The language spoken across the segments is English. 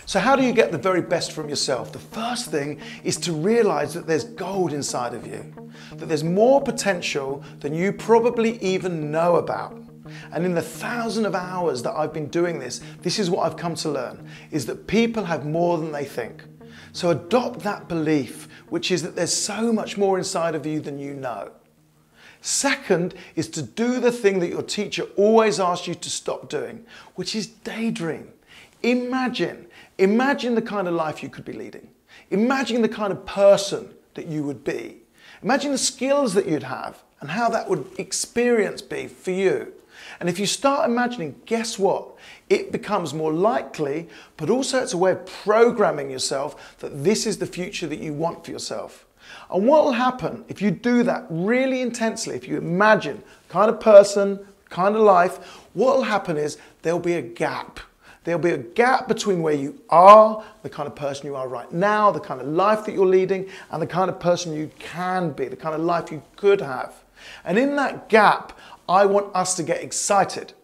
So how do you get the very best from yourself? The first thing is to realize that there's gold inside of you, that there's more potential than you probably even know about. And in the thousands of hours that I've been doing this, this is what I've come to learn, is that people have more than they think. So adopt that belief, which is that there's so much more inside of you than you know. Second is to do the thing that your teacher always asks you to stop doing, which is daydream. Imagine the kind of life you could be leading. Imagine the kind of person that you would be. Imagine the skills that you'd have and how that would experience be for you. And if you start imagining, guess what? It becomes more likely, but also it's a way of programming yourself that this is the future that you want for yourself. And what will happen if you do that really intensely, if you imagine the kind of person, kind of life, what will happen is there'll be a gap. There'll be a gap between where you are, the kind of person you are right now, the kind of life that you're leading, and the kind of person you can be, the kind of life you could have. And in that gap, I want us to get excited.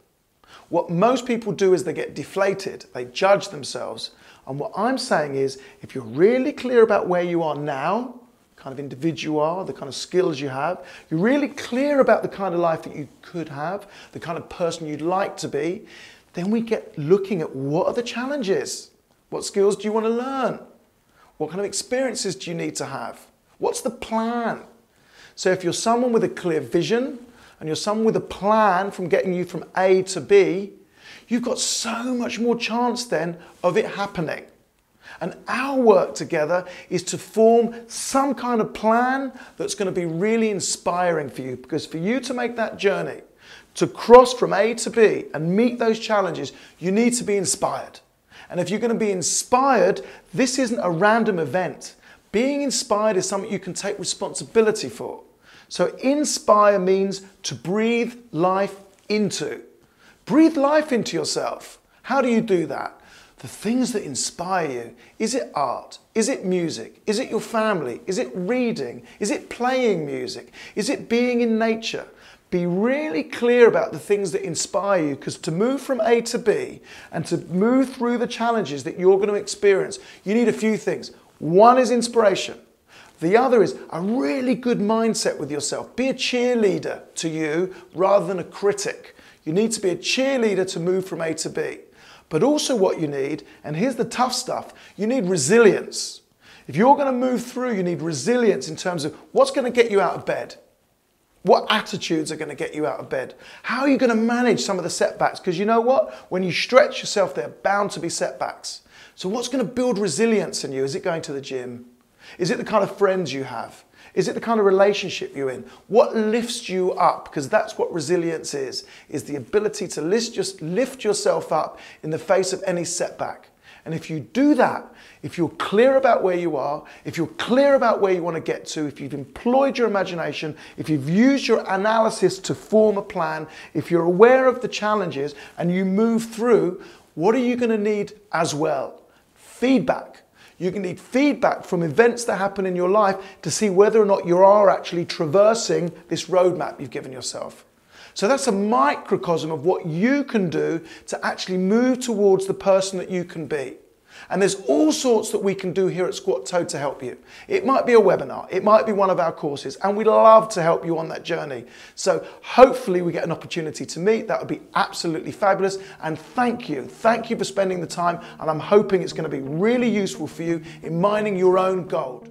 What most people do is they get deflated, they judge themselves. And what I'm saying is, if you're really clear about where you are now, the kind of individual you are, the kind of skills you have, you're really clear about the kind of life that you could have, the kind of person you'd like to be, then we get looking at what are the challenges? What skills do you want to learn? What kind of experiences do you need to have? What's the plan? So if you're someone with a clear vision, and you're someone with a plan from getting you from A to B, you've got so much more chance then of it happening. And our work together is to form some kind of plan that's going to be really inspiring for you, because for you to make that journey, to cross from A to B and meet those challenges, you need to be inspired. And if you're going to be inspired, this isn't a random event. Being inspired is something you can take responsibility for. So inspire means to breathe life into. Breathe life into yourself. How do you do that? The things that inspire you. Is it art? Is it music? Is it your family? Is it reading? Is it playing music? Is it being in nature? Be really clear about the things that inspire you, because to move from A to B and to move through the challenges that you're going to experience, you need a few things. One is inspiration. The other is a really good mindset with yourself. Be a cheerleader to you rather than a critic. You need to be a cheerleader to move from A to B. But also what you need, and here's the tough stuff, you need resilience. If you're going to move through, you need resilience in terms of what's going to get you out of bed. What attitudes are going to get you out of bed? How are you going to manage some of the setbacks? Because you know what? When you stretch yourself, there are bound to be setbacks. So what's going to build resilience in you? Is it going to the gym? Is it the kind of friends you have? Is it the kind of relationship you're in? What lifts you up? Because that's what resilience is the ability to lift yourself up in the face of any setback. And if you do that, if you're clear about where you are, if you're clear about where you want to get to, if you've employed your imagination, if you've used your analysis to form a plan, if you're aware of the challenges and you move through, what are you going to need as well? Feedback. You can need feedback from events that happen in your life to see whether or not you are actually traversing this roadmap you've given yourself. So that's a microcosm of what you can do to actually move towards the person that you can be. And there's all sorts that we can do here at Squat Toad to help you. It might be a webinar, it might be one of our courses, and we'd love to help you on that journey. So hopefully we get an opportunity to meet. That would be absolutely fabulous. And thank you for spending the time, and I'm hoping it's going to be really useful for you in mining your own gold.